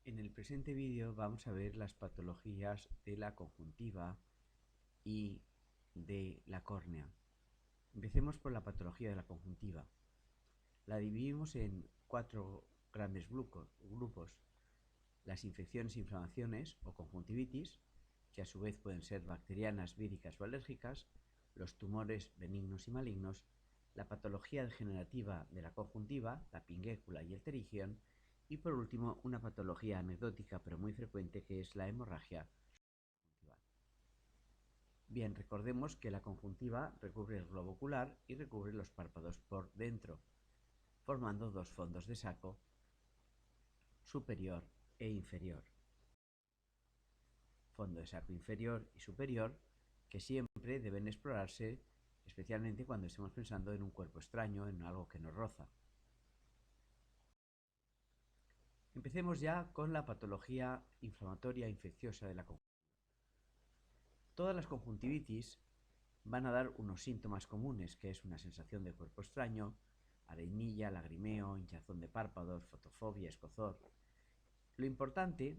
En el presente vídeo vamos a ver las patologías de la conjuntiva y de la córnea. Empecemos por la patología de la conjuntiva. La dividimos en cuatro grandes grupos. Las infecciones e inflamaciones o conjuntivitis, que a su vez pueden ser bacterianas, víricas o alérgicas, los tumores benignos y malignos, la patología degenerativa de la conjuntiva, la pinguécula y el pterigión, y por último una patología anecdótica pero muy frecuente que es la hemorragia conjuntival. Bien, recordemos que la conjuntiva recubre el globo ocular y recubre los párpados por dentro, formando dos fondos de saco, superior e inferior. Fondo de saco inferior y superior que siempre deben explorarse, especialmente cuando estemos pensando en un cuerpo extraño, en algo que nos roza. Empecemos ya con la patología inflamatoria infecciosa de la conjuntiva. Todas las conjuntivitis van a dar unos síntomas comunes, que es una sensación de cuerpo extraño, arenilla, lagrimeo, hinchazón de párpados, fotofobia, escozor. Lo importante,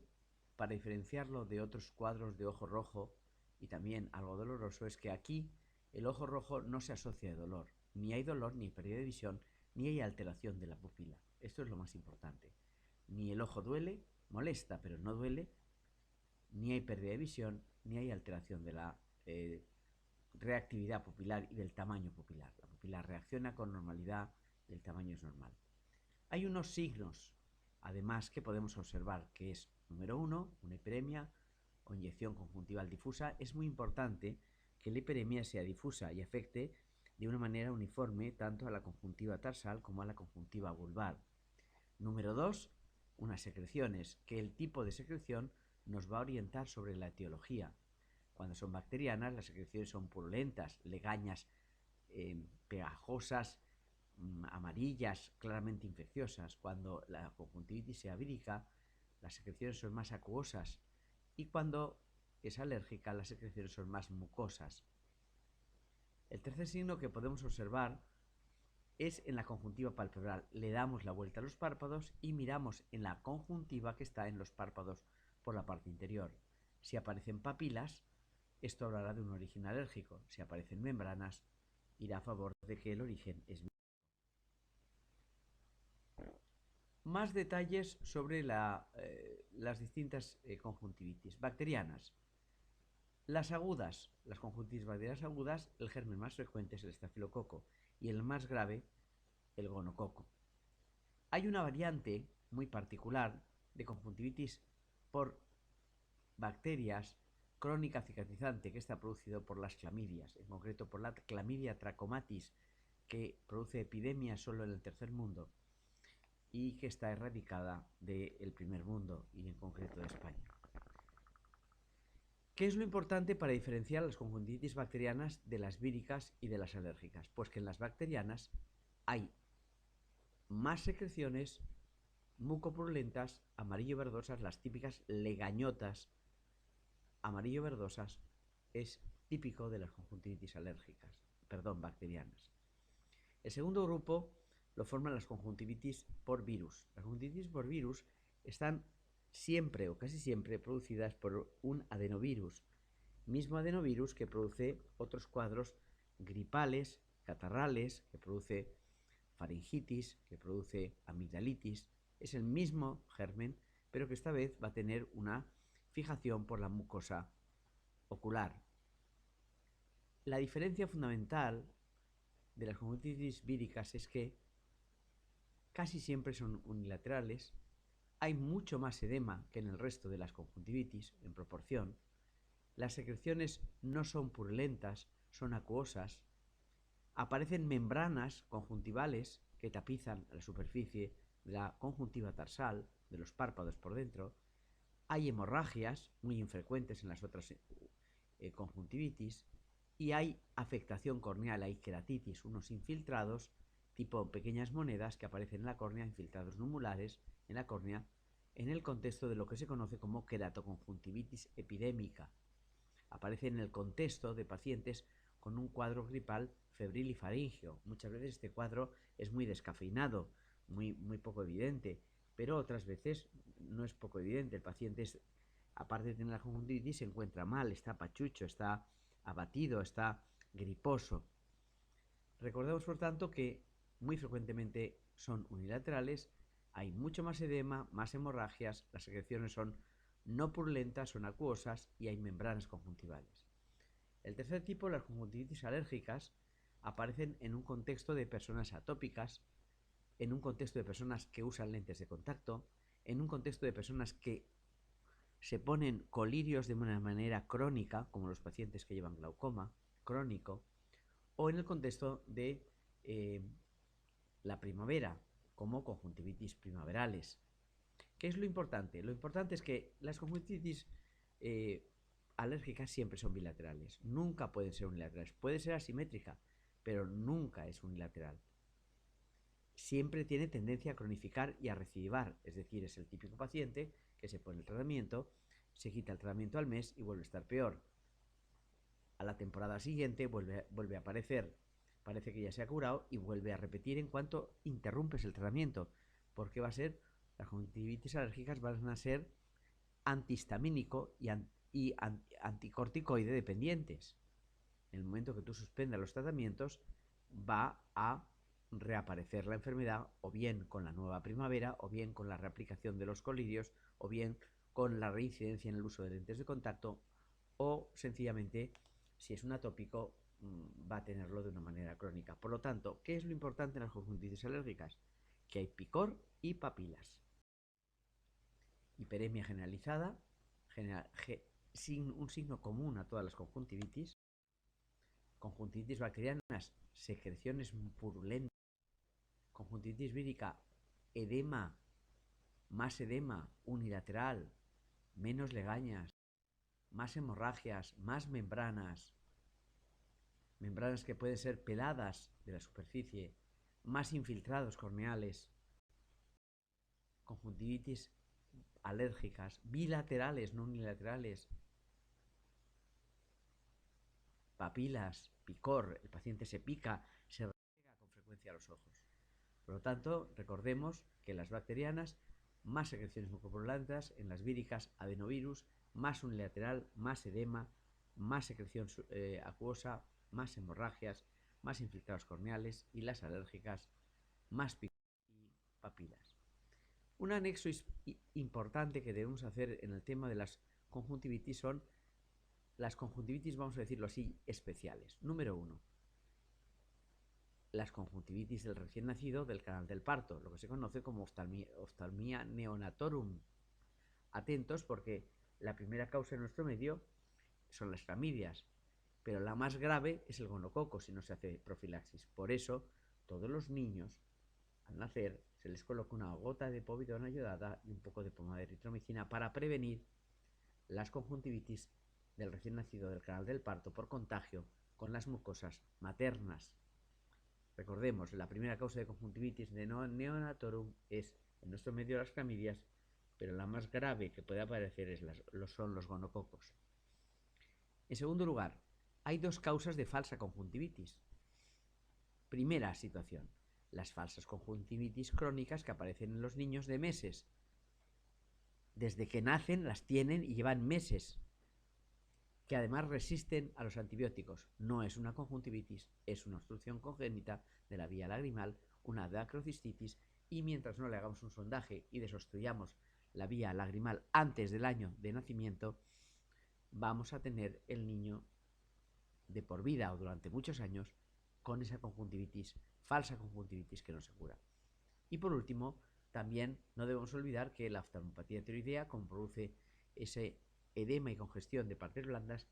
para diferenciarlo de otros cuadros de ojo rojo y también algo doloroso, es que aquí el ojo rojo no se asocia de dolor. Ni hay dolor, ni pérdida de visión, ni hay alteración de la pupila. Esto es lo más importante. Ni el ojo duele, molesta, pero no duele, ni hay pérdida de visión, ni hay alteración de la reactividad pupilar y del tamaño pupilar. La pupila reacciona con normalidad y el tamaño es normal. Hay unos signos, además, que podemos observar, que es, número uno, una hiperemia o inyección conjuntival difusa. Es muy importante que la hiperemia sea difusa y afecte de una manera uniforme tanto a la conjuntiva tarsal como a la conjuntiva vulvar. Número dos, unas secreciones, que el tipo de secreción nos va a orientar sobre la etiología. Cuando son bacterianas, las secreciones son purulentas, legañas, pegajosas, amarillas, claramente infecciosas. Cuando la conjuntivitis sea vírica, las secreciones son más acuosas y cuando es alérgica, las secreciones son más mucosas. El tercer signo que podemos observar es en la conjuntiva palpebral. Le damos la vuelta a los párpados y miramos en la conjuntiva que está en los párpados por la parte interior. Si aparecen papilas, esto hablará de un origen alérgico. Si aparecen membranas, irá a favor de que el origen es vírico. Más detalles sobre las distintas conjuntivitis bacterianas. Las agudas, las conjuntivitis bacterianas agudas, el germen más frecuente es el estafilococo y el más grave, el gonococo. Hay una variante muy particular de conjuntivitis por bacterias crónica cicatrizante que está producido por las clamidias, en concreto por la clamidia trachomatis, que produce epidemias solo en el tercer mundo y que está erradicada del primer mundo y en concreto de España. ¿Qué es lo importante para diferenciar las conjuntivitis bacterianas de las víricas y de las alérgicas? Pues que en las bacterianas hay más secreciones mucopurulentas, amarillo-verdosas, las típicas legañotas amarillo-verdosas, es típico de las conjuntivitis bacterianas. El segundo grupo lo forman las conjuntivitis por virus. Las conjuntivitis por virus están siempre o casi siempre producidas por un adenovirus, mismo adenovirus que produce otros cuadros gripales, catarrales, que produce faringitis, que produce amigdalitis. Es el mismo germen, pero que esta vez va a tener una fijación por la mucosa ocular. La diferencia fundamental de las conjuntivitis víricas es que casi siempre son unilaterales, hay mucho más edema que en el resto de las conjuntivitis en proporción, las secreciones no son purulentas, son acuosas, aparecen membranas conjuntivales que tapizan la superficie de la conjuntiva tarsal, de los párpados por dentro, hay hemorragias muy infrecuentes en las otras conjuntivitis y hay afectación corneal, hay queratitis, unos infiltrados tipo pequeñas monedas que aparecen en la córnea, infiltrados numulares en la córnea, en el contexto de lo que se conoce como queratoconjuntivitis epidémica. Aparece en el contexto de pacientes con un cuadro gripal febril y faríngeo. Muchas veces este cuadro es muy descafeinado, muy poco evidente, pero otras veces no es poco evidente. El paciente, aparte de tener la conjuntivitis, se encuentra mal, está pachucho, está abatido, está griposo. Recordemos, por tanto, que muy frecuentemente son unilaterales, hay mucho más edema, más hemorragias, las secreciones son no purulentas, son acuosas y hay membranas conjuntivales. El tercer tipo, las conjuntivitis alérgicas, aparecen en un contexto de personas atópicas, en un contexto de personas que usan lentes de contacto, en un contexto de personas que se ponen colirios de una manera crónica, como los pacientes que llevan glaucoma crónico, o en el contexto de la primavera, como conjuntivitis primaverales. ¿Qué es lo importante? Lo importante es que las conjuntivitis alérgicas siempre son bilaterales, nunca pueden ser unilaterales. Puede ser asimétrica, pero nunca es unilateral. Siempre tiene tendencia a cronificar y a recidivar, es decir, es el típico paciente que se pone el tratamiento, se quita el tratamiento al mes y vuelve a estar peor. A la temporada siguiente vuelve a aparecer, parece que ya se ha curado y vuelve a repetir en cuanto interrumpes el tratamiento, porque las conjuntivitis alérgicas van a ser antihistamínico y anticorticoide dependientes. En el momento que tú suspendas los tratamientos, va a reaparecer la enfermedad, o bien con la nueva primavera, o bien con la reaplicación de los colirios, o bien con la reincidencia en el uso de lentes de contacto, o sencillamente, si es un atópico, va a tenerlo de una manera crónica. Por lo tanto, ¿qué es lo importante en las conjuntivitis alérgicas? Que hay picor y papilas. Hiperemia generalizada, un signo común a todas las conjuntivitis, conjuntivitis bacterianas, secreciones purulentas, conjuntivitis vírica, edema, más edema unilateral, menos legañas, más hemorragias, más membranas, membranas que pueden ser peladas de la superficie, más infiltrados corneales, conjuntivitis alérgicas, bilaterales, no unilaterales, papilas, picor, el paciente se pica, se rega con frecuencia los ojos. Por lo tanto, recordemos que en las bacterianas, más secreciones mucopurulentas, en las víricas, adenovirus, más unilateral, más edema, más secreción acuosa, más hemorragias, más infiltrados corneales, y las alérgicas, más picor y papilas. Un anexo importante que debemos hacer en el tema de las conjuntivitis son las conjuntivitis, vamos a decirlo así, especiales. Número 1. Las conjuntivitis del recién nacido del canal del parto, lo que se conoce como oftalmia neonatorum. Atentos, porque la primera causa en nuestro medio son las clamidias, pero la más grave es el gonococo si no se hace profilaxis. Por eso, todos los niños, al nacer, se les coloca una gota de povidona iodada y un poco de pomada de eritromicina para prevenir las conjuntivitis del recién nacido del canal del parto por contagio con las mucosas maternas. Recordemos, la primera causa de conjuntivitis de neonatorum es en nuestro medio las clamidias, pero la más grave que puede aparecer son los gonococos. En segundo lugar, hay dos causas de falsa conjuntivitis. Primera situación, las falsas conjuntivitis crónicas que aparecen en los niños de meses. Desde que nacen las tienen y llevan meses, que además resisten a los antibióticos. No es una conjuntivitis, es una obstrucción congénita de la vía lagrimal, una dacrocistitis, y mientras no le hagamos un sondaje y desobstruyamos la vía lagrimal antes del año de nacimiento, vamos a tener el niño de por vida o durante muchos años con esa conjuntivitis, falsa conjuntivitis que no se cura. Y por último, también no debemos olvidar que la oftalmopatía tiroidea, como produce ese edema y congestión de partes blandas,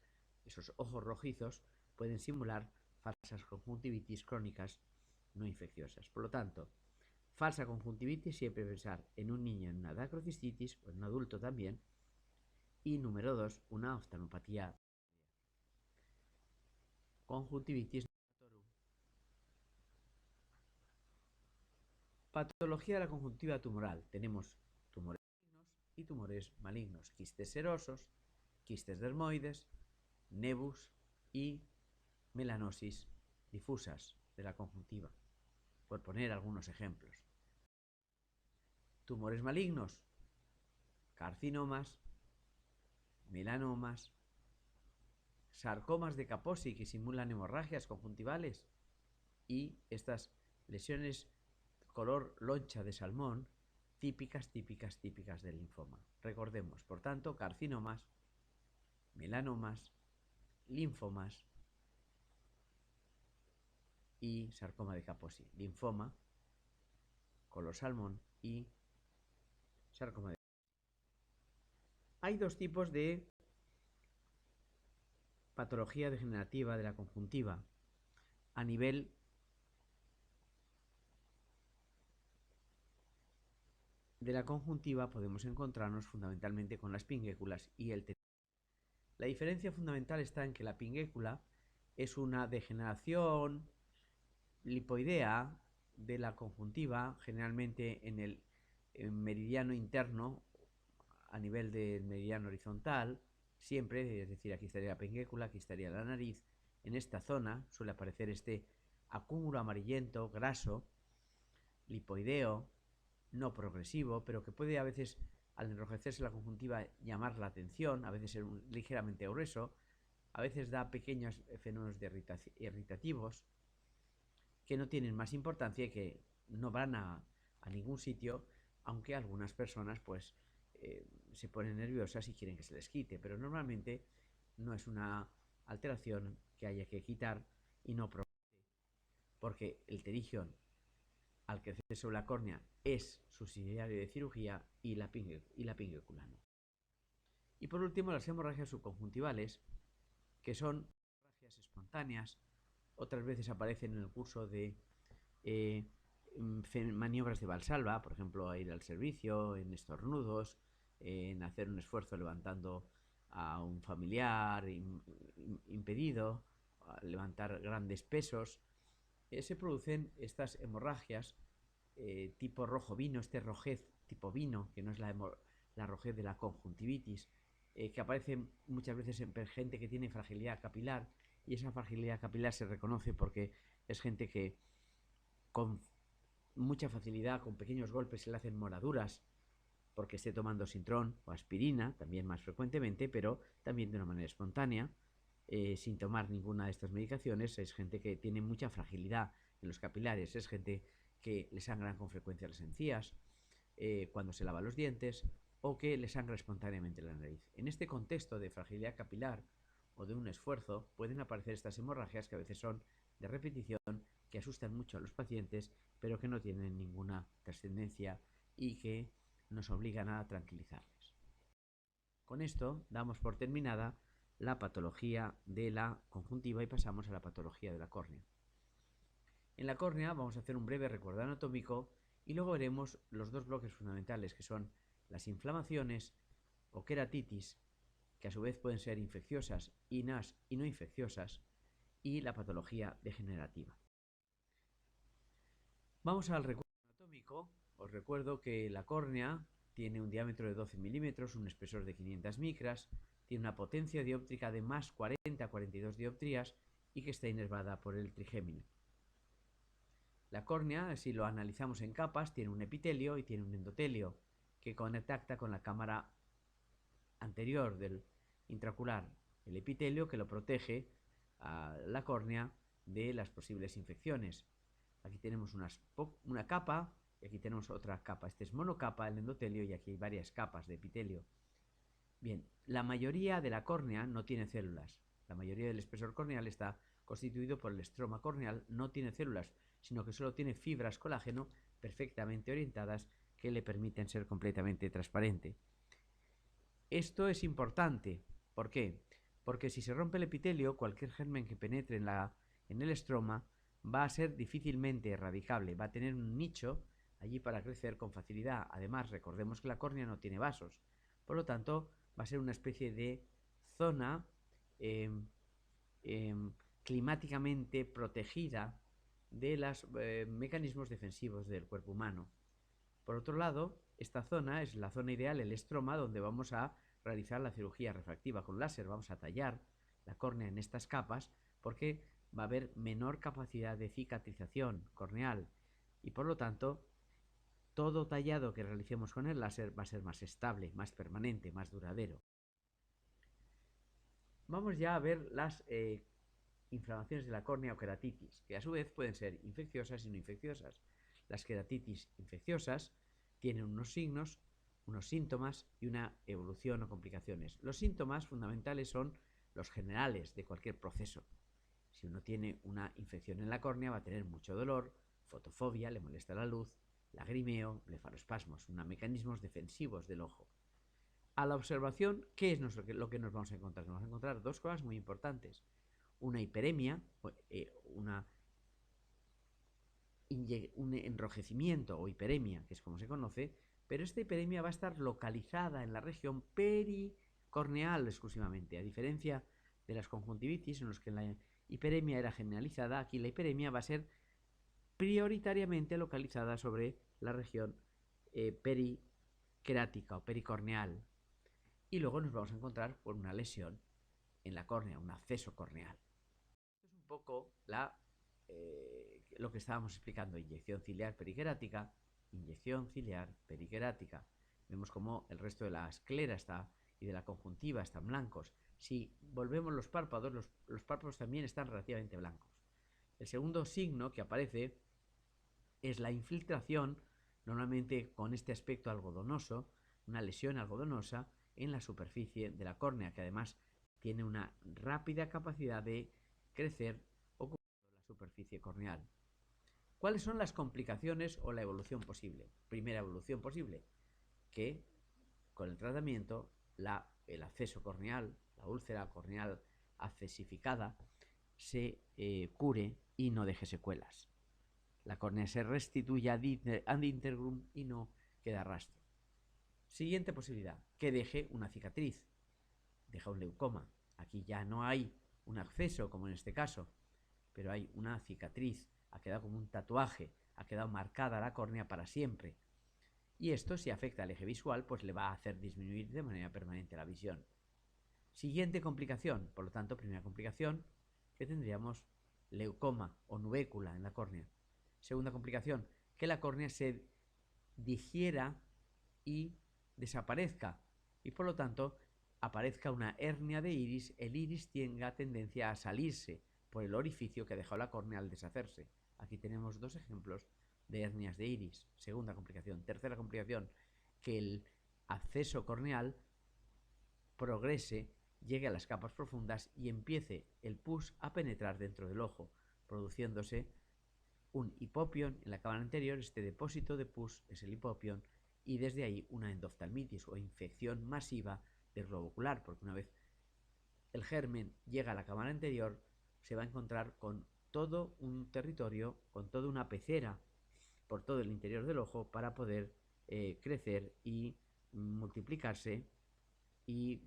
esos ojos rojizos pueden simular falsas conjuntivitis crónicas no infecciosas. Por lo tanto, falsa conjuntivitis siempre pensar en un niño en una dacrocistitis o en un adulto también. Y número 2, una oftalmopatía. Conjuntivitis neonatorum. Patología de la conjuntiva tumoral. Tenemos tumores malignos y tumores malignos, quistes serosos, quistes dermoides, nevus y melanosis difusas de la conjuntiva, por poner algunos ejemplos. Tumores malignos, carcinomas, melanomas, sarcomas de Kaposi que simulan hemorragias conjuntivales y estas lesiones color loncha de salmón típicas del linfoma. Recordemos, por tanto, carcinomas, melanomas, linfomas y sarcoma de Kaposi. Linfoma, color salmón y sarcoma de Kaposi. Hay dos tipos de patología degenerativa de la conjuntiva a nivel de la conjuntiva podemos encontrarnos fundamentalmente con las pinguéculas y el tetano. La diferencia fundamental está en que la pinguécula es una degeneración lipoidea de la conjuntiva, generalmente en el meridiano interno, a nivel del meridiano horizontal, siempre, es decir, aquí estaría la pinguécula, aquí estaría la nariz. En esta zona suele aparecer este acúmulo amarillento, graso, lipoideo, no progresivo, pero que puede a veces, al enrojecerse la conjuntiva, llamar la atención, a veces ser ligeramente grueso, a veces da pequeños fenómenos irritativos que no tienen más importancia y que no van a ningún sitio, aunque algunas personas pues se ponen nerviosas y quieren que se les quite, pero normalmente no es una alteración que haya que quitar y no porque el pterigion al crecer sobre la córnea es subsidiario de cirugía y la pinguécula no. Y por último, las hemorragias subconjuntivales, que son hemorragias espontáneas, otras veces aparecen en el curso de maniobras de Valsalva, por ejemplo, a ir al servicio, en estornudos, en hacer un esfuerzo levantando a un familiar impedido, a levantar grandes pesos. Se producen estas hemorragias tipo rojo vino, este rojez tipo vino, que no es la rojez de la conjuntivitis, que aparece muchas veces en gente que tiene fragilidad capilar, y esa fragilidad capilar se reconoce porque es gente que con mucha facilidad, con pequeños golpes, se le hacen moraduras porque esté tomando Sintrón o aspirina, también más frecuentemente, pero también de una manera espontánea, sin tomar ninguna de estas medicaciones. Es gente que tiene mucha fragilidad en los capilares, es gente que le sangran con frecuencia las encías cuando se lava los dientes, o que le sangra espontáneamente la nariz. En este contexto de fragilidad capilar o de un esfuerzo pueden aparecer estas hemorragias que a veces son de repetición, que asustan mucho a los pacientes, pero que no tienen ninguna trascendencia y que nos obligan a tranquilizarles. Con esto damos por terminada la patología de la conjuntiva y pasamos a la patología de la córnea. En la córnea vamos a hacer un breve recuerdo anatómico y luego veremos los dos bloques fundamentales, que son las inflamaciones o queratitis, que a su vez pueden ser infecciosas y no infecciosas, y la patología degenerativa. Vamos al recuerdo anatómico. Os recuerdo que la córnea tiene un diámetro de 12 milímetros, un espesor de 500 micras, tiene una potencia dióptrica de más 40 a 42 dioptrías y que está inervada por el trigémino. La córnea, si lo analizamos en capas, tiene un epitelio y tiene un endotelio que contacta con la cámara anterior del intraocular, el epitelio que lo protege a la córnea de las posibles infecciones. Aquí tenemos una capa y aquí tenemos otra capa. Este es monocapa, el endotelio, y aquí hay varias capas de epitelio. Bien, la mayoría de la córnea no tiene células. La mayoría del espesor corneal está constituido por el estroma corneal, no tiene células, sino que solo tiene fibras colágeno perfectamente orientadas que le permiten ser completamente transparente. Esto es importante. ¿Por qué? Porque si se rompe el epitelio, cualquier germen que penetre en el estroma va a ser difícilmente erradicable, va a tener un nicho allí para crecer con facilidad. Además, recordemos que la córnea no tiene vasos, por lo tanto, va a ser una especie de zona climáticamente protegida de los mecanismos defensivos del cuerpo humano. Por otro lado, esta zona es la zona ideal, el estroma, donde vamos a realizar la cirugía refractiva con láser. Vamos a tallar la córnea en estas capas porque va a haber menor capacidad de cicatrización corneal y por lo tanto todo tallado que realicemos con el láser va a ser más estable, más permanente, más duradero. Vamos ya a ver las inflamaciones de la córnea o queratitis, que a su vez pueden ser infecciosas y no infecciosas. Las queratitis infecciosas tienen unos signos, unos síntomas y una evolución o complicaciones. Los síntomas fundamentales son los generales de cualquier proceso. Si uno tiene una infección en la córnea va a tener mucho dolor, fotofobia, le molesta la luz, lagrimeo, blefaroespasmos, unos mecanismos defensivos del ojo. A la observación, ¿qué es lo que nos vamos a encontrar? Nos vamos a encontrar dos cosas muy importantes. Una hiperemia, un enrojecimiento o hiperemia, que es como se conoce, pero esta hiperemia va a estar localizada en la región pericorneal exclusivamente, a diferencia de las conjuntivitis en los que la hiperemia era generalizada, aquí la hiperemia va a ser prioritariamente localizada sobre la región periquerática o pericorneal. Y luego nos vamos a encontrar con una lesión en la córnea, un acceso corneal. Esto es un poco lo que estábamos explicando, inyección ciliar periquerática, inyección ciliar periquerática. Vemos como el resto de la esclera y de la conjuntiva están blancos. Si volvemos los párpados también están relativamente blancos. El segundo signo que aparece es la infiltración, normalmente con este aspecto algodonoso, una lesión algodonosa en la superficie de la córnea, que además tiene una rápida capacidad de crecer ocupando la superficie corneal. ¿Cuáles son las complicaciones o la evolución posible? Primera evolución posible, que con el tratamiento el acceso corneal, la úlcera corneal accesificada, se cure y no deje secuelas. La córnea se restituye ad integrum y no queda rastro. Siguiente posibilidad, que deje una cicatriz, deja un leucoma. Aquí ya no hay un acceso como en este caso, pero hay una cicatriz, ha quedado como un tatuaje, ha quedado marcada la córnea para siempre. Y esto, si afecta al eje visual, pues le va a hacer disminuir de manera permanente la visión. Siguiente complicación, por lo tanto, primera complicación, que tendríamos leucoma o nubécula en la córnea. Segunda complicación, que la córnea se digiera y desaparezca y por lo tanto aparezca una hernia de iris, el iris tenga tendencia a salirse por el orificio que ha dejado la córnea al deshacerse. Aquí tenemos dos ejemplos de hernias de iris. Segunda complicación. Tercera complicación, que el acceso corneal progrese, llegue a las capas profundas y empiece el pus a penetrar dentro del ojo, produciéndose un hipopión en la cámara anterior. Este depósito de pus es el hipopión y desde ahí una endoftalmitis o infección masiva del globo ocular, porque una vez el germen llega a la cámara anterior se va a encontrar con todo un territorio, con toda una pecera por todo el interior del ojo para poder crecer y multiplicarse, y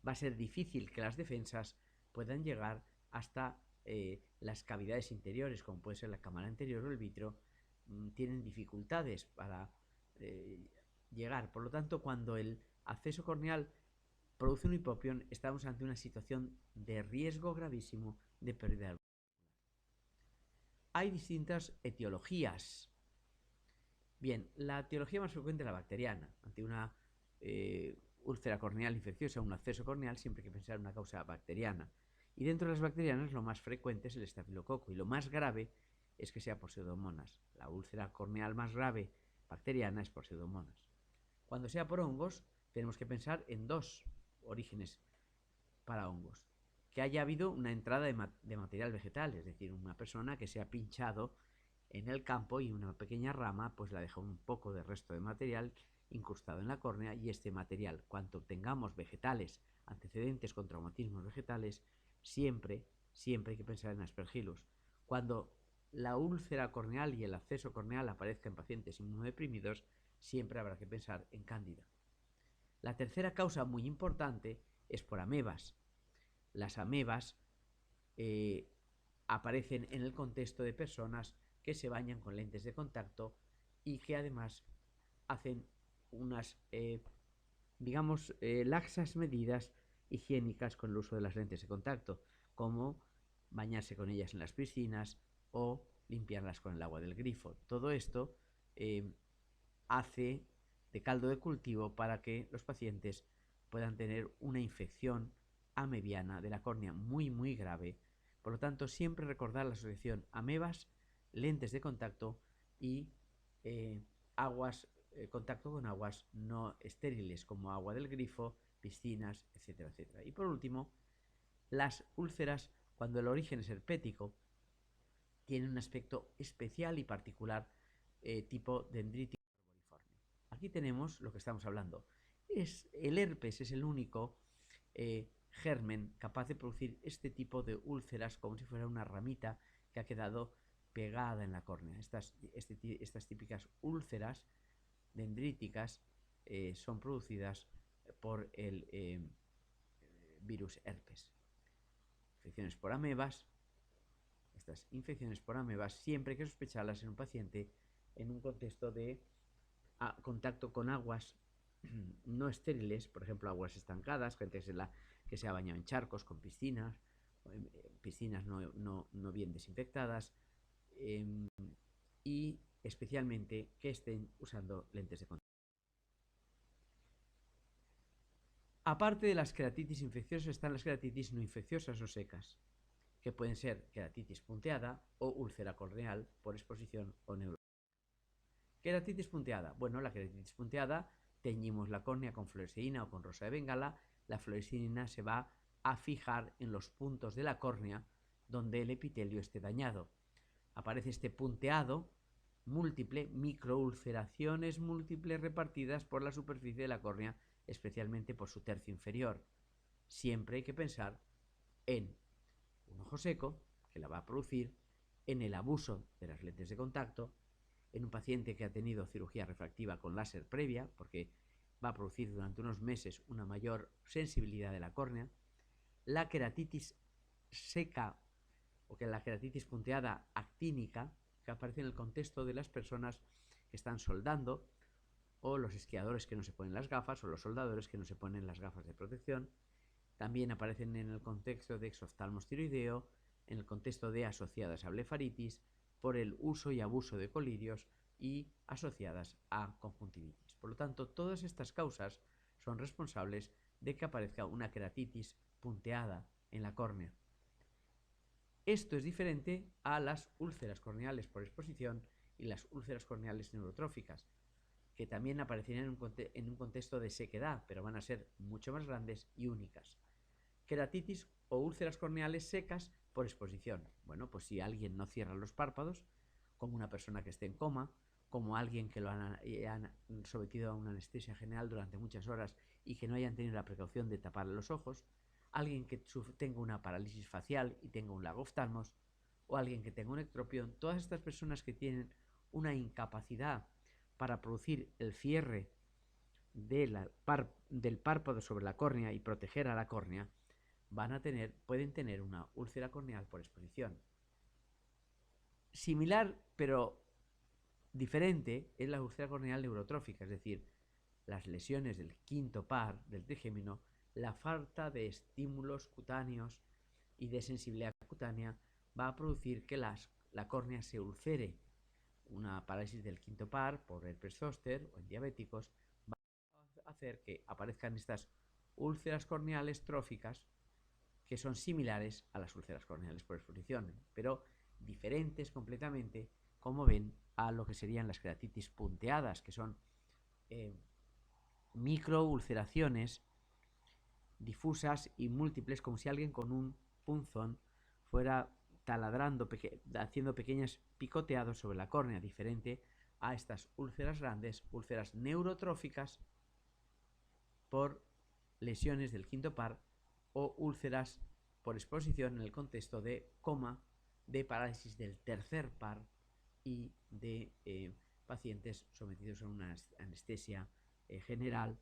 va a ser difícil que las defensas puedan llegar hasta las cavidades interiores, como puede ser la cámara anterior o el vítreo. Tienen dificultades para llegar. Por lo tanto, cuando el acceso corneal produce un hipopión, estamos ante una situación de riesgo gravísimo de pérdida. Hay distintas etiologías. Bien, la etiología más frecuente es la bacteriana. Ante una úlcera corneal infecciosa, un acceso corneal, siempre hay que pensar en una causa bacteriana. Y dentro de las bacterianas lo más frecuente es el estafilococo y lo más grave es que sea por pseudomonas. La úlcera corneal más grave bacteriana es por pseudomonas. Cuando sea por hongos, tenemos que pensar en dos orígenes para hongos. Que haya habido una entrada de material vegetal, es decir, una persona que se ha pinchado en el campo y una pequeña rama pues la deja un poco de resto de material incrustado en la córnea, y este material, cuando tengamos vegetales, antecedentes con traumatismos vegetales, siempre hay que pensar en Aspergillus. Cuando la úlcera corneal y el acceso corneal aparezca en pacientes inmunodeprimidos, siempre habrá que pensar en cándida. La tercera causa muy importante es por amebas. Las amebas aparecen en el contexto de personas que se bañan con lentes de contacto y que además hacen unas, laxas medidas higiénicas con el uso de las lentes de contacto, como bañarse con ellas en las piscinas o limpiarlas con el agua del grifo. Todo esto hace de caldo de cultivo para que los pacientes puedan tener una infección amebiana de la córnea muy grave. Por lo tanto, siempre recordar la asociación amebas, lentes de contacto y contacto con aguas no estériles como agua del grifo, piscinas, etcétera, etcétera. Y por último, las úlceras, cuando el origen es herpético, tienen un aspecto especial y particular tipo dendrítico arboriforme. Aquí tenemos lo que estamos hablando. El herpes es el único germen capaz de producir este tipo de úlceras como si fuera una ramita que ha quedado pegada en la córnea. Estas típicas úlceras dendríticas son producidas por el virus herpes. Infecciones por amebas. Estas infecciones por amebas siempre hay que sospecharlas en un paciente en un contexto de contacto con aguas no estériles, por ejemplo, aguas estancadas, gente que se ha bañado en charcos, con piscinas, piscinas no bien desinfectadas, y especialmente que estén usando lentes de contacto. Aparte de las queratitis infecciosas están las queratitis no infecciosas o secas, que pueden ser queratitis punteada o úlcera corneal por exposición o neuro. Queratitis punteada. Bueno, la queratitis punteada, teñimos la córnea con fluoresceína o con rosa de bengala. La fluoresceína se va a fijar en los puntos de la córnea donde el epitelio esté dañado. Aparece este punteado múltiple, microulceraciones múltiples repartidas por la superficie de la córnea, especialmente por su tercio inferior. Siempre hay que pensar en un ojo seco, que la va a producir, en el abuso de las lentes de contacto, en un paciente que ha tenido cirugía refractiva con láser previa, porque va a producir durante unos meses una mayor sensibilidad de la córnea, la queratitis seca o que la queratitis punteada actínica, que aparece en el contexto de las personas que están soldando, o los esquiadores que no se ponen las gafas, o los soldadores que no se ponen las gafas de protección. También aparecen en el contexto de exoftalmos tiroideo, en el contexto de asociadas a blefaritis, por el uso y abuso de colirios y asociadas a conjuntivitis. Por lo tanto, todas estas causas son responsables de que aparezca una queratitis punteada en la córnea. Esto es diferente a las úlceras corneales por exposición y las úlceras corneales neurotróficas, que también aparecerán en un contexto de sequedad, pero van a ser mucho más grandes y únicas. Queratitis o úlceras corneales secas por exposición. Bueno, pues si alguien no cierra los párpados, como una persona que esté en coma, como alguien que lo han sometido a una anestesia general durante muchas horas y que no hayan tenido la precaución de taparle los ojos, alguien que tenga una parálisis facial y tenga un lagoftalmos, o alguien que tenga un ectropión, todas estas personas que tienen una incapacidad para producir el cierre del párpado sobre la córnea y proteger a la córnea, pueden tener una úlcera corneal por exposición. Similar, pero diferente, es la úlcera corneal neurotrófica, es decir, las lesiones del quinto par del trigémino, la falta de estímulos cutáneos y de sensibilidad cutánea va a producir que la córnea se ulcere. Una parálisis del quinto par por herpes zóster o en diabéticos va a hacer que aparezcan estas úlceras corneales tróficas que son similares a las úlceras corneales por exposición, pero diferentes completamente, como ven, a lo que serían las queratitis punteadas, que son microulceraciones difusas y múltiples, como si alguien con un punzón fuera taladrando, haciendo pequeños picoteados sobre la córnea, diferente a estas úlceras grandes, úlceras neurotróficas por lesiones del quinto par o úlceras por exposición en el contexto de coma, de parálisis del tercer par y de pacientes sometidos a una anestesia general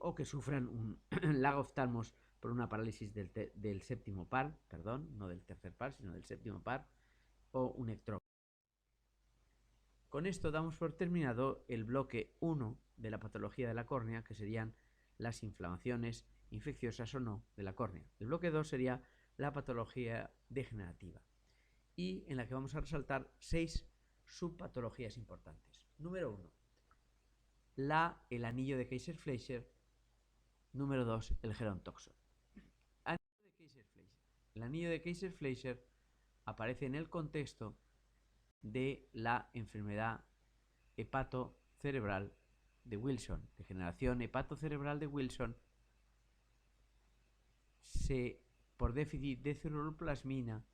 o que sufran un lagoftalmos por una parálisis del séptimo par, perdón, no del tercer par, sino del séptimo par, o un ectrópico. Con esto damos por terminado el bloque 1 de la patología de la córnea, que serían las inflamaciones infecciosas o no de la córnea. El bloque 2 sería la patología degenerativa. y en la que vamos a resaltar 6 subpatologías importantes. Número 1, el anillo de Kayser-Fleischer. Número 2, el gerontoxon. El anillo de Kayser-Fleischer aparece en el contexto de la enfermedad hepatocerebral de Wilson, degeneración hepatocerebral de Wilson, por déficit de ceruloplasmina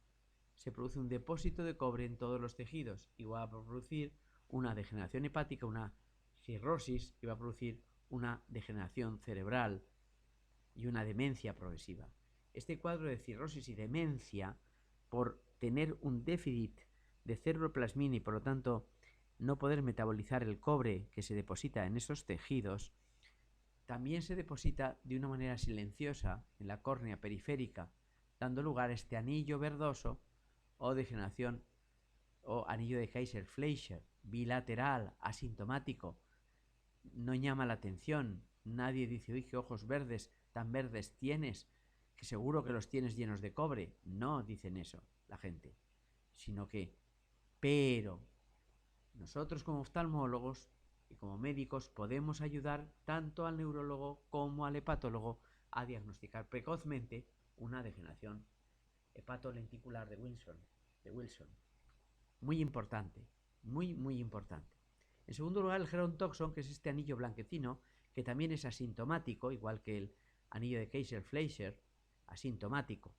se produce un depósito de cobre en todos los tejidos y va a producir una degeneración hepática, una cirrosis, y va a producir una degeneración cerebral y una demencia progresiva. Este cuadro de cirrosis y demencia, por tener un déficit de ceruloplasmina y por lo tanto no poder metabolizar el cobre que se deposita en esos tejidos, también se deposita de una manera silenciosa en la córnea periférica, dando lugar a este anillo verdoso o degeneración o anillo de Kayser-Fleischer, bilateral, asintomático. No llama la atención, nadie dice, uy, qué ojos verdes, tan verdes tienes, que seguro que los tienes llenos de cobre. No dicen eso la gente, sino que, pero nosotros como oftalmólogos y como médicos podemos ayudar tanto al neurólogo como al hepatólogo a diagnosticar precozmente una degeneración hepatolenticular de Wilson. Muy importante, muy importante. En segundo lugar, el gerontoxon, que es este anillo blanquecino, que también es asintomático, igual que el anillo de Kayser-Fleischer, asintomático,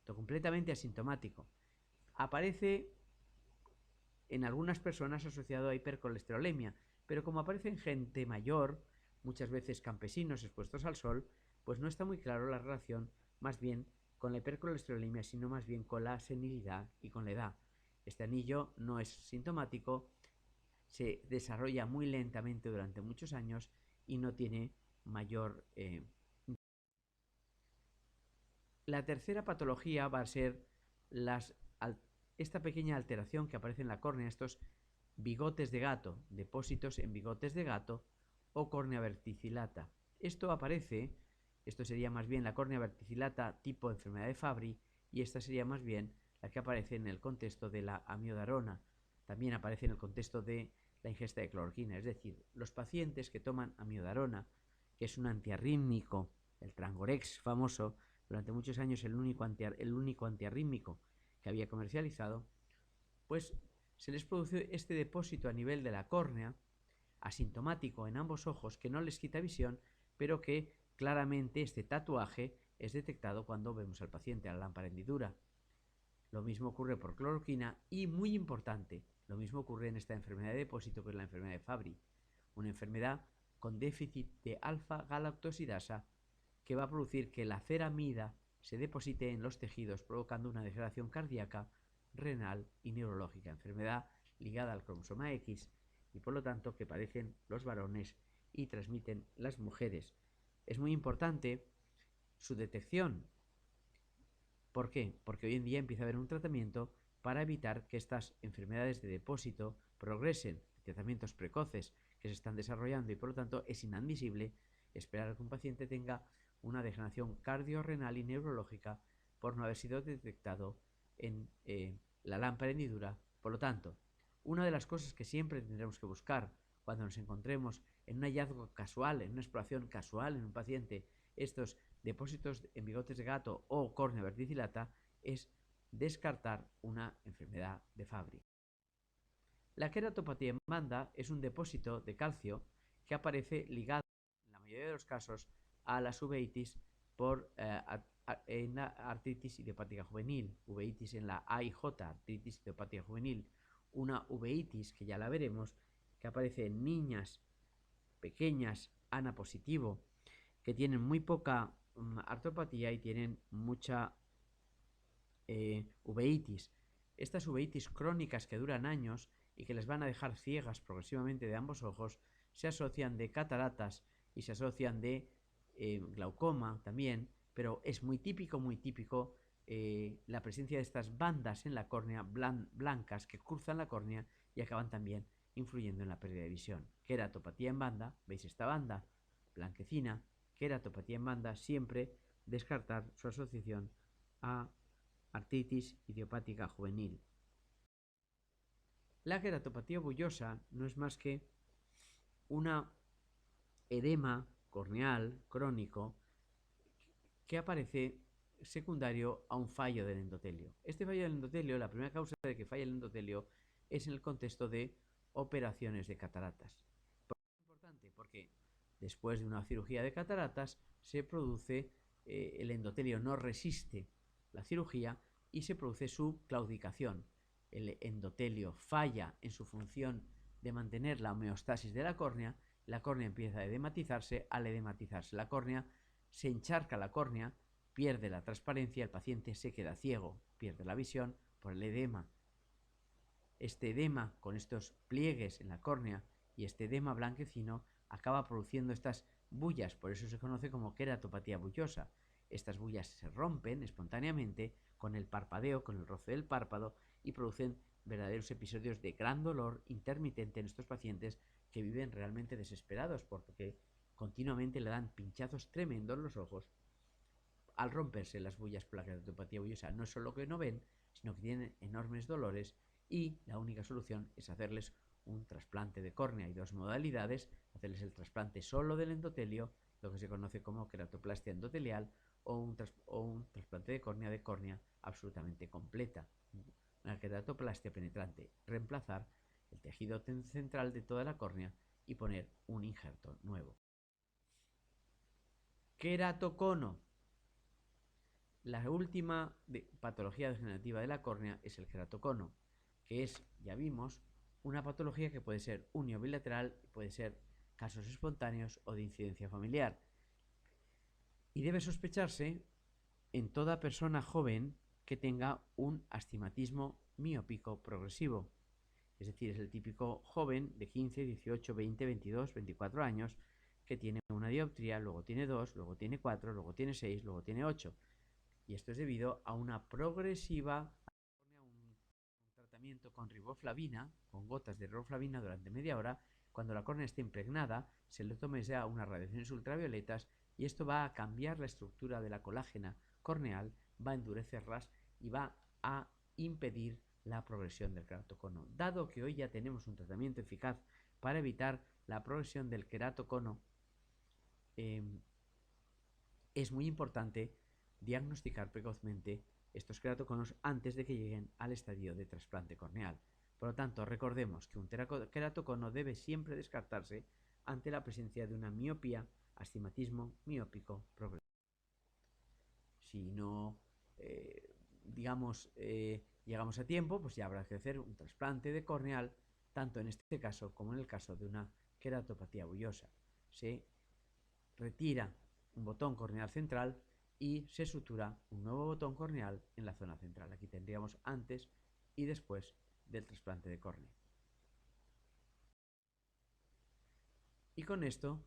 completamente asintomático. Aparece en algunas personas asociado a hipercolesterolemia, pero como aparece en gente mayor, muchas veces campesinos expuestos al sol, pues no está muy claro la relación más bien con la hipercolesterolemia, sino más bien con la senilidad y con la edad. Este anillo no es sintomático, se desarrolla muy lentamente durante muchos años y no tiene mayor... La tercera patología va a ser esta pequeña alteración que aparece en la córnea, estos bigotes de gato, depósitos en bigotes de gato o córnea verticillata. Esto sería más bien la córnea verticillata tipo enfermedad de Fabry, y esta sería más bien la que aparece en el contexto de la amiodarona. También aparece en el contexto de la ingesta de cloroquina, es decir, los pacientes que toman amiodarona, que es un antiarrítmico, el Trangorex famoso, durante muchos años el único antiarrítmico que había comercializado, pues se les produce este depósito a nivel de la córnea, asintomático en ambos ojos, que no les quita visión, pero que claramente este tatuaje es detectado cuando vemos al paciente a la lámpara hendidura. Lo mismo ocurre por cloroquina y, muy importante, lo mismo ocurre en esta enfermedad de depósito, que es la enfermedad de Fabry, una enfermedad con déficit de alfa-galactosidasa que va a producir que la ceramida se deposite en los tejidos, provocando una degeneración cardíaca, renal y neurológica, enfermedad ligada al cromosoma X y por lo tanto que padecen los varones y transmiten las mujeres. Es muy importante su detección. ¿Por qué? Porque hoy en día empieza a haber un tratamiento para evitar que estas enfermedades de depósito progresen, tratamientos precoces que se están desarrollando, y por lo tanto es inadmisible esperar a que un paciente tenga una degeneración cardiorrenal y neurológica por no haber sido detectado en la lámpara hendidura. Por lo tanto, una de las cosas que siempre tendremos que buscar cuando nos encontremos en un hallazgo casual, en una exploración casual en un paciente, estos depósitos en bigotes de gato o córnea verticillata, es descartar una enfermedad de Fabry. La queratopatía en banda es un depósito de calcio que aparece ligado, en la mayoría de los casos, a las uveitis en la artritis idiopática juvenil, uveitis en la AIJ, artritis idiopática juvenil, una uveitis que ya la veremos, que aparece en niñas pequeñas, ANA positivo, que tienen muy poca artropatía y tienen mucha uveitis. Estas uveitis crónicas que duran años y que les van a dejar ciegas progresivamente de ambos ojos, se asocian de cataratas y se asocian de glaucoma también, pero es muy típico la presencia de estas bandas en la córnea blancas que cruzan la córnea y acaban también influyendo en la pérdida de visión. Queratopatía en banda, veis esta banda blanquecina, queratopatía en banda, siempre descartar su asociación a artritis idiopática juvenil. La queratopatía bullosa no es más que una edema corneal crónico que aparece secundario a un fallo del endotelio. Este fallo del endotelio, la primera causa de que falle el endotelio es en el contexto de operaciones de cataratas. ¿Por qué es importante? Porque después de una cirugía de cataratas se produce, el endotelio no resiste la cirugía y se produce su claudicación. El endotelio falla en su función de mantener la homeostasis de la córnea empieza a edematizarse, al edematizarse la córnea, se encharca la córnea, pierde la transparencia, el paciente se queda ciego, pierde la visión por el edema. Este edema con estos pliegues en la córnea y este edema blanquecino acaba produciendo estas bullas, por eso se conoce como queratopatía bullosa. Estas bullas se rompen espontáneamente con el parpadeo, con el roce del párpado y producen verdaderos episodios de gran dolor intermitente en estos pacientes que viven realmente desesperados porque continuamente le dan pinchazos tremendos en los ojos al romperse las bullas por la queratopatía bullosa. No es solo que no ven, sino que tienen enormes dolores y la única solución es hacerles un trasplante de córnea. Hay dos modalidades: hacerles el trasplante solo del endotelio, lo que se conoce como queratoplastia endotelial, o un trasplante de córnea absolutamente completa, una queratoplastia penetrante, reemplazar el tejido central de toda la córnea y poner un injerto nuevo. Queratocono. La última patología degenerativa de la córnea es el queratocono, que es, ya vimos, una patología que puede ser uniobilateral, puede ser casos espontáneos o de incidencia familiar. Y debe sospecharse en toda persona joven que tenga un astigmatismo miópico progresivo. Es decir, es el típico joven de 15, 18, 20, 22, 24 años que tiene una dioptría, luego tiene 2, luego tiene 4, luego tiene 6, luego tiene 8. Y esto es debido a una progresiva, un tratamiento con riboflavina, con gotas de riboflavina durante media hora. Cuando la córnea esté impregnada, se le tome ya unas radiaciones ultravioletas y esto va a cambiar la estructura de la colágena corneal, va a endurecerlas y va a impedir la progresión del queratocono. Dado que hoy ya tenemos un tratamiento eficaz para evitar la progresión del queratocono, es muy importante diagnosticar precozmente estos queratoconos antes de que lleguen al estadio de trasplante corneal. Por lo tanto, recordemos que un queratocono debe siempre descartarse ante la presencia de una miopía, astigmatismo miópico progresivo. Si no, llegamos a tiempo, pues ya habrá que hacer un trasplante de corneal, tanto en este caso como en el caso de una queratopatía bullosa. Se retira un botón corneal central y se sutura un nuevo botón corneal en la zona central. Aquí tendríamos antes y después del trasplante de córnea. Y con esto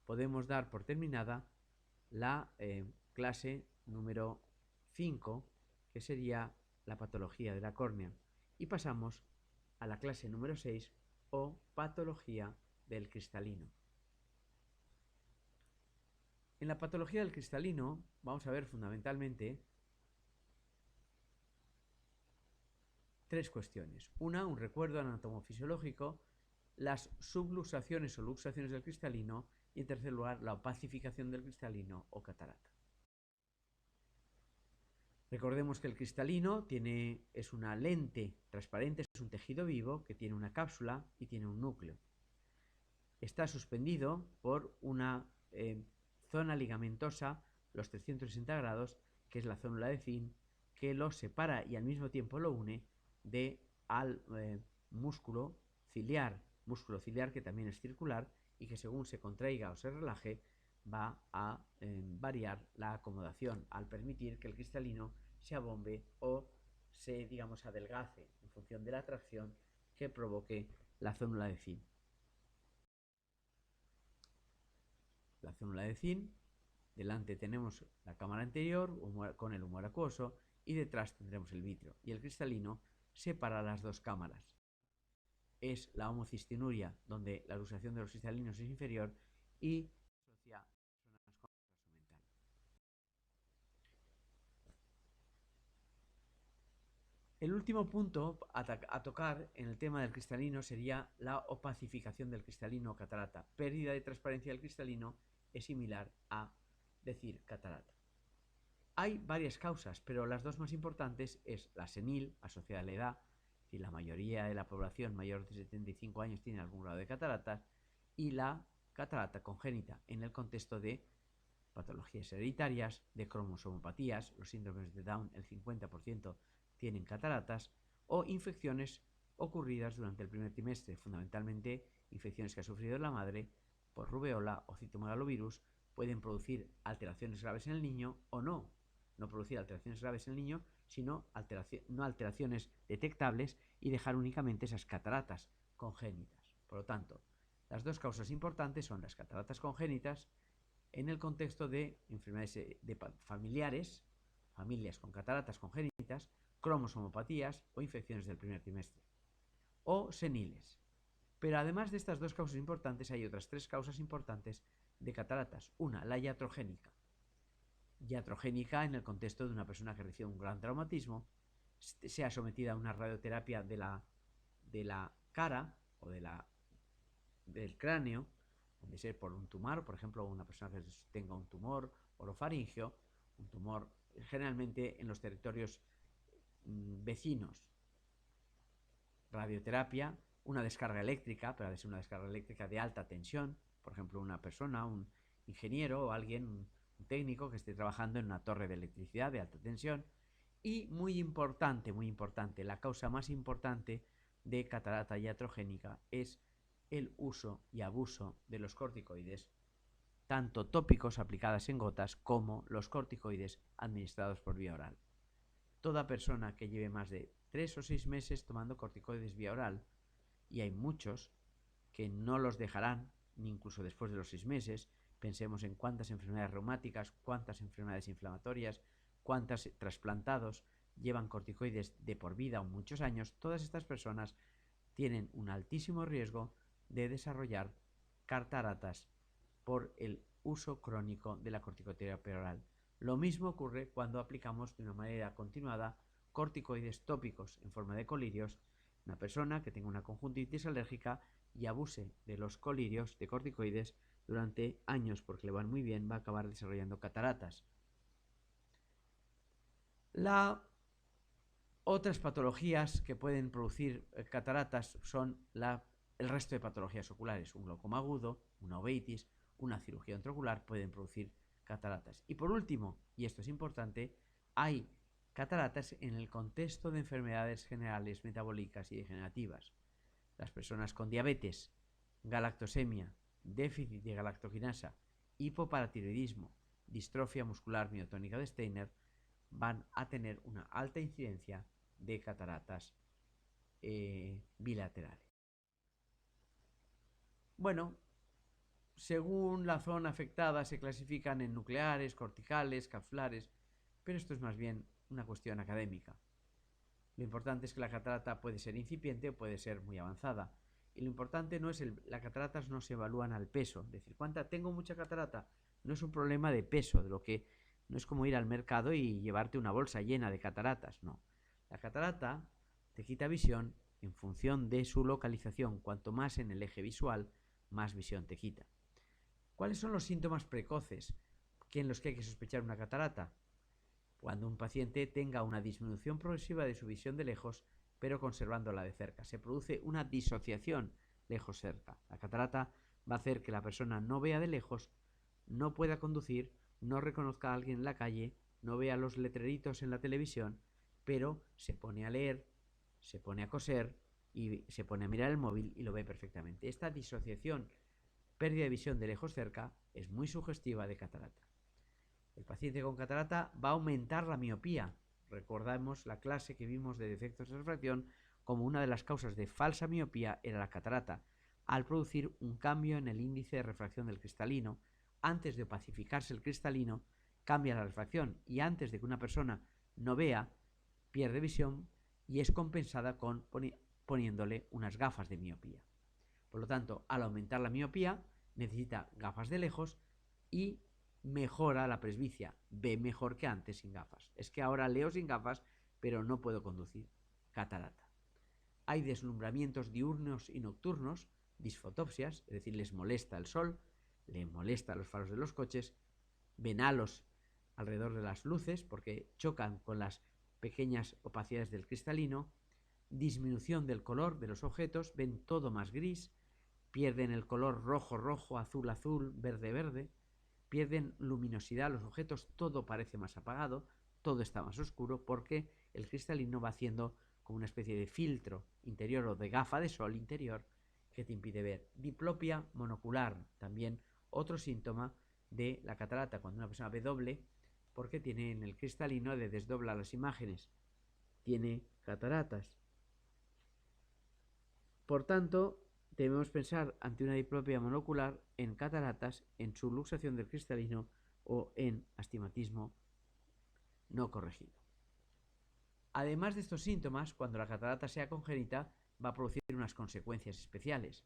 podemos dar por terminada la clase número 5, que sería la patología de la córnea. Y pasamos a la clase número 6, o patología del cristalino. En la patología del cristalino vamos a ver fundamentalmente tres cuestiones. Una, un recuerdo anatomofisiológico, las subluxaciones o luxaciones del cristalino y, en tercer lugar, la opacificación del cristalino o catarata. Recordemos que el cristalino es una lente transparente, es un tejido vivo que tiene una cápsula y tiene un núcleo. Está suspendido por una zona ligamentosa, los 360 grados, que es la célula de zinc, que lo separa y al mismo tiempo lo une al músculo ciliar que también es circular y que según se contraiga o se relaje va a variar la acomodación al permitir que el cristalino se abombe o se, adelgace en función de la atracción que provoque la célula de zinc. La célula de zinc, delante tenemos la cámara anterior con el humor acuoso y detrás tendremos el vítreo. Y el cristalino separa las dos cámaras. Es la homocistinuria, donde la luxación de los cristalinos es inferior y asocia personas con retraso mental. El último punto a tocar en el tema del cristalino sería la opacificación del cristalino o catarata. Pérdida de transparencia del cristalino es similar a decir catarata. Hay varias causas, pero las dos más importantes es la senil, asociada a la edad, es decir, la mayoría de la población mayor de 75 años tiene algún grado de cataratas, y la catarata congénita en el contexto de patologías hereditarias, de cromosomopatías, los síndromes de Down, el 50% tienen cataratas, o infecciones ocurridas durante el primer trimestre, fundamentalmente infecciones que ha sufrido la madre por rubeola o citomegalovirus, pueden producir alteraciones graves en el niño o no producir alteraciones graves en el niño, sino no alteraciones detectables y dejar únicamente esas cataratas congénitas. Por lo tanto, las dos causas importantes son las cataratas congénitas en el contexto de enfermedades familiares, familias con cataratas congénitas, cromosomopatías o infecciones del primer trimestre, o seniles. Pero además de estas dos causas importantes, hay otras tres causas importantes de cataratas. Una, la iatrogénica. Iatrogénica en el contexto de una persona que recibe un gran traumatismo, sea sometida a una radioterapia de la cara o del cráneo, puede ser por un tumor, por ejemplo, una persona que tenga un tumor orofaringeo, un tumor generalmente en los territorios vecinos. Radioterapia, una descarga eléctrica, pero ha de ser una descarga eléctrica de alta tensión, por ejemplo, una persona, un ingeniero o alguien, un técnico que esté trabajando en una torre de electricidad de alta tensión. Y muy importante, la causa más importante de catarata iatrogénica es el uso y abuso de los corticoides, tanto tópicos aplicadas en gotas como los corticoides administrados por vía oral. Toda persona que lleve más de 3 o 6 meses tomando corticoides vía oral, y hay muchos que no los dejarán ni incluso después de los 6 meses, pensemos en cuántas enfermedades reumáticas, cuántas enfermedades inflamatorias, cuántos trasplantados llevan corticoides de por vida o muchos años, todas estas personas tienen un altísimo riesgo de desarrollar cataratas por el uso crónico de la corticoterapia oral. Lo mismo ocurre cuando aplicamos de una manera continuada corticoides tópicos en forma de colirios. Una persona que tenga una conjuntivitis alérgica y abuse de los colirios de corticoides durante años porque le van muy bien, va a acabar desarrollando cataratas. Otras patologías que pueden producir cataratas son el resto de patologías oculares. Un glaucoma agudo, una uveitis, una cirugía intraocular pueden producir cataratas. Y por último, y esto es importante, hay cataratas en el contexto de enfermedades generales metabólicas y degenerativas. Las personas con diabetes, galactosemia, déficit de galactoquinasa, hipoparatiroidismo, distrofia muscular miotónica de Steiner van a tener una alta incidencia de cataratas bilaterales. Bueno, según la zona afectada se clasifican en nucleares, corticales, capsulares, pero esto es más bien una cuestión académica. Lo importante es que la catarata puede ser incipiente o puede ser muy avanzada. Y lo importante no es las cataratas no se evalúan al peso. Es decir, tengo mucha catarata, no es un problema de peso, de lo que no es como ir al mercado y llevarte una bolsa llena de cataratas, no. La catarata te quita visión en función de su localización. Cuanto más en el eje visual, más visión te quita. ¿Cuáles son los síntomas precoces en los que hay que sospechar una catarata? Cuando un paciente tenga una disminución progresiva de su visión de lejos, pero conservándola de cerca. Se produce una disociación lejos-cerca. La catarata va a hacer que la persona no vea de lejos, no pueda conducir, no reconozca a alguien en la calle, no vea los letreritos en la televisión, pero se pone a leer, se pone a coser y se pone a mirar el móvil y lo ve perfectamente. Esta disociación, pérdida de visión de lejos-cerca, es muy sugestiva de catarata. El paciente con catarata va a aumentar la miopía. Recordamos la clase que vimos de defectos de refracción, como una de las causas de falsa miopía era la catarata, al producir un cambio en el índice de refracción del cristalino. Antes de opacificarse el cristalino, cambia la refracción y antes de que una persona no vea, pierde visión y es compensada poniéndole unas gafas de miopía. Por lo tanto, al aumentar la miopía, necesita gafas de lejos y mejora la presbicia, ve mejor que antes sin gafas. Es que ahora leo sin gafas, pero no puedo conducir. catarata. Hay deslumbramientos diurnos y nocturnos, disfotopsias, es decir, les molesta el sol, les molesta los faros de los coches, ven halos alrededor de las luces porque chocan con las pequeñas opacidades del cristalino, disminución del color de los objetos, ven todo más gris, pierden el color rojo rojo, azul azul, verde verde, pierden luminosidad los objetos, todo parece más apagado, todo está más oscuro porque el cristalino va haciendo como una especie de filtro interior o de gafa de sol interior que te impide ver. Diplopia monocular, también otro síntoma de la catarata, cuando una persona ve doble, porque tiene en el cristalino de desdobla las imágenes, tiene cataratas. Por tanto, debemos pensar ante una diplopia monocular en cataratas, en subluxación del cristalino o en astigmatismo no corregido. Además de estos síntomas, cuando la catarata sea congénita, va a producir unas consecuencias especiales.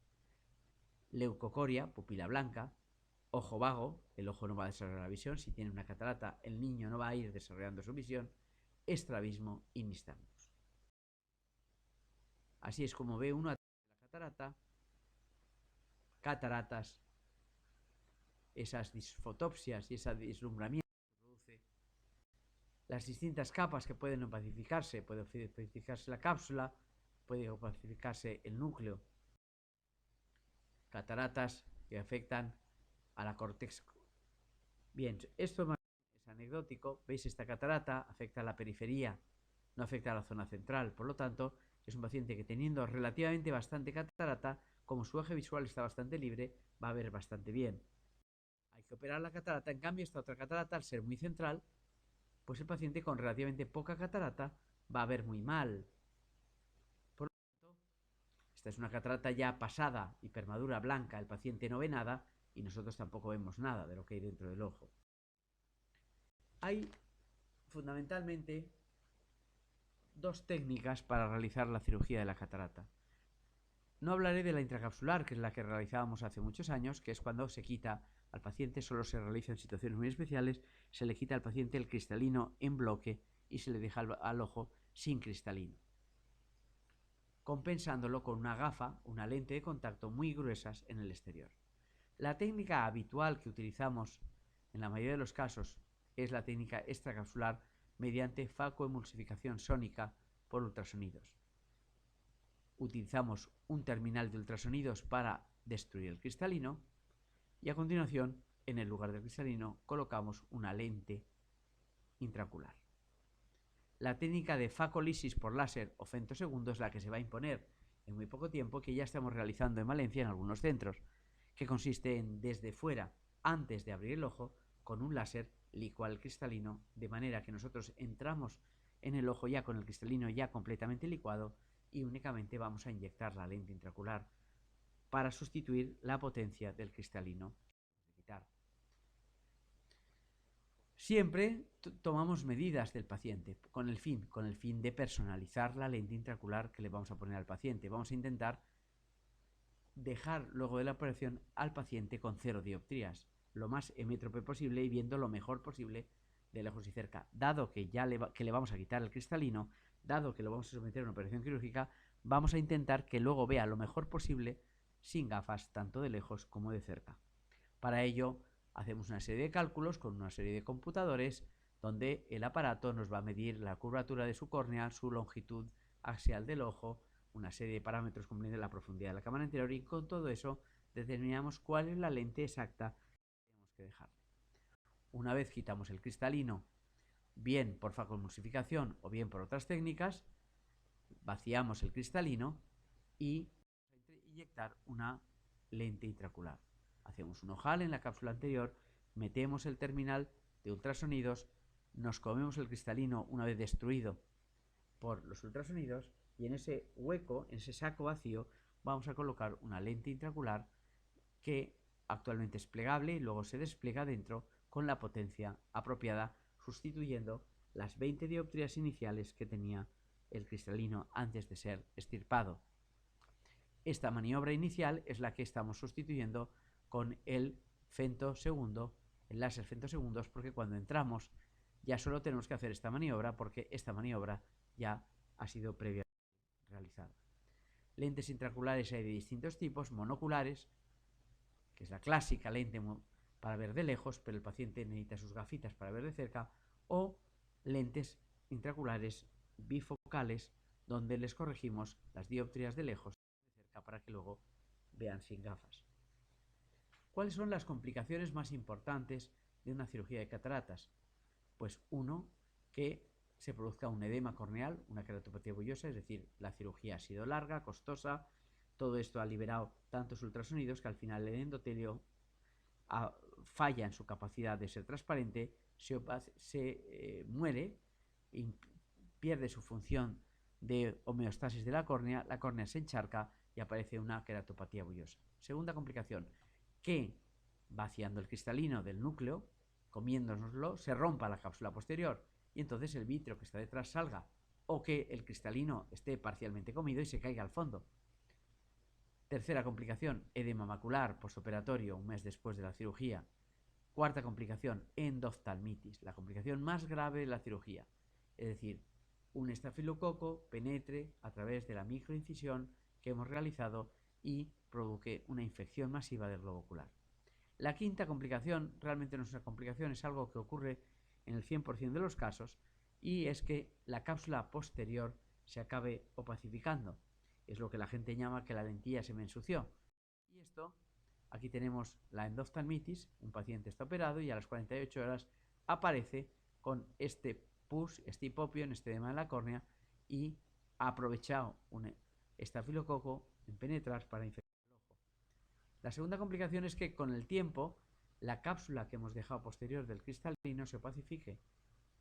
Leucocoria, pupila blanca, ojo vago, el ojo no va a desarrollar la visión, si tiene una catarata el niño no va a ir desarrollando su visión, estrabismo y nistagmus. Así es como ve uno a través de la catarata, cataratas, esas disfotopsias y ese deslumbramiento que produce, las distintas capas que pueden opacificarse, puede opacificarse la cápsula, puede opacificarse el núcleo, cataratas que afectan a la corteza. Bien, esto es anecdótico, veis esta catarata afecta a la periferia, no afecta a la zona central, por lo tanto es un paciente que teniendo relativamente bastante catarata, como su eje visual está bastante libre, va a ver bastante bien. Hay que operar la catarata, en cambio esta otra catarata, al ser muy central, pues el paciente con relativamente poca catarata va a ver muy mal. Por lo tanto, esta es una catarata ya pasada, hipermadura, blanca, el paciente no ve nada y nosotros tampoco vemos nada de lo que hay dentro del ojo. Hay fundamentalmente dos técnicas para realizar la cirugía de la catarata. No hablaré de la intracapsular, que es la que realizábamos hace muchos años, que es cuando se quita al paciente, solo se realiza en situaciones muy especiales, se le quita al paciente el cristalino en bloque y se le deja al ojo sin cristalino, compensándolo con una gafa, una lente de contacto muy gruesas en el exterior. La técnica habitual que utilizamos en la mayoría de los casos es la técnica extracapsular mediante facoemulsificación sónica por ultrasonidos. Utilizamos un terminal de ultrasonidos para destruir el cristalino y a continuación, en el lugar del cristalino, colocamos una lente intraocular. La técnica de facolisis por láser o femtosegundo es la que se va a imponer en muy poco tiempo, que ya estamos realizando en Valencia en algunos centros, que consiste en desde fuera, antes de abrir el ojo, con un láser licuar el cristalino, de manera que nosotros entramos en el ojo ya con el cristalino ya completamente licuado y únicamente vamos a inyectar la lente intraocular para sustituir la potencia del cristalino. Siempre tomamos medidas del paciente con el fin de personalizar la lente intraocular que le vamos a poner al paciente. Vamos a intentar dejar luego de la operación al paciente con 0 dioptrías, lo más hemétrope posible y viendo lo mejor posible de lejos y cerca. Dado que ya le vamos a quitar el cristalino, dado que lo vamos a someter a una operación quirúrgica, vamos a intentar que luego vea lo mejor posible sin gafas, tanto de lejos como de cerca. Para ello, hacemos una serie de cálculos con una serie de computadores donde el aparato nos va a medir la curvatura de su córnea, su longitud axial del ojo, una serie de parámetros comprendiendo la profundidad de la cámara anterior y con todo eso determinamos cuál es la lente exacta que tenemos que dejar. Una vez quitamos el cristalino, bien por facoemulsificación o bien por otras técnicas, vaciamos el cristalino y vamos a inyectar una lente intraocular. Hacemos un ojal en la cápsula anterior, metemos el terminal de ultrasonidos, nos comemos el cristalino una vez destruido por los ultrasonidos y en ese hueco, en ese saco vacío, vamos a colocar una lente intraocular que actualmente es plegable y luego se despliega dentro con la potencia apropiada, sustituyendo las 20 dioptrías iniciales que tenía el cristalino antes de ser extirpado. Esta maniobra inicial es la que estamos sustituyendo con el femtosegundo, el láser femtosegundos, porque cuando entramos ya solo tenemos que hacer esta maniobra porque esta maniobra ya ha sido previa. realizada. Lentes intraoculares hay de distintos tipos: monoculares, que es la clásica lente para ver de lejos, pero el paciente necesita sus gafitas para ver de cerca, o lentes intraoculares bifocales, donde les corregimos las dioptrías de lejos y de cerca para que luego vean sin gafas. ¿Cuáles son las complicaciones más importantes de una cirugía de cataratas? Pues uno, que se produzca un edema corneal, una queratopatía bullosa, es decir, la cirugía ha sido larga, costosa, todo esto ha liberado tantos ultrasonidos que al final el endotelio falla en su capacidad de ser transparente, se muere, y pierde su función de homeostasis de la córnea se encharca y aparece una queratopatía bullosa. Segunda complicación, que vaciando el cristalino del núcleo, comiéndonoslo, se rompa la cápsula posterior y entonces el vítreo que está detrás salga, o que el cristalino esté parcialmente comido y se caiga al fondo. Tercera complicación, edema macular postoperatorio un mes después de la cirugía. Cuarta complicación, endoftalmitis, la complicación más grave de la cirugía, es decir, un estafilococo penetre a través de la microincisión que hemos realizado y provoque una infección masiva del globo ocular. La quinta complicación realmente no es una complicación, es algo que ocurre en el 100% de los casos, y es que la cápsula posterior se acabe opacificando. Es lo que la gente llama que la lentilla se me ensució. Y esto, aquí tenemos la endoftalmitis, un paciente está operado y a las 48 horas aparece con este pus, este hipopion, este edema en la córnea, y ha aprovechado un estafilococo en penetrar para infectar el ojo. La segunda complicación es que con el tiempo la cápsula que hemos dejado posterior del cristalino se opacifique,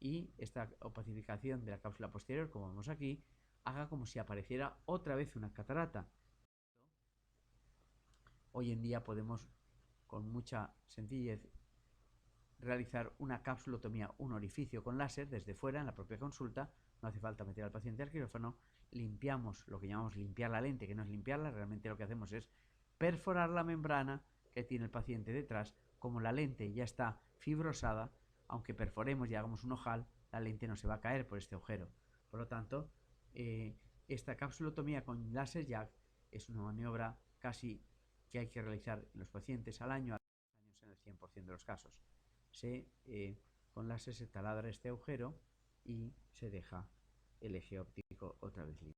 y esta opacificación de la cápsula posterior, como vemos aquí, haga como si apareciera otra vez una catarata. Hoy en día podemos con mucha sencillez realizar una capsulotomía, un orificio con láser desde fuera en la propia consulta, no hace falta meter al paciente al quirófano, limpiamos lo que llamamos limpiar la lente, que no es limpiarla, realmente lo que hacemos es perforar la membrana que tiene el paciente detrás. Como la lente ya está fibrosada, aunque perforemos y hagamos un ojal, la lente no se va a caer por este agujero. Por lo tanto, esta capsulotomía con láser jack es una maniobra casi que hay que realizar en los pacientes al año en el 100% de los casos. Con láser se taladra este agujero y se deja el eje óptico otra vez libre.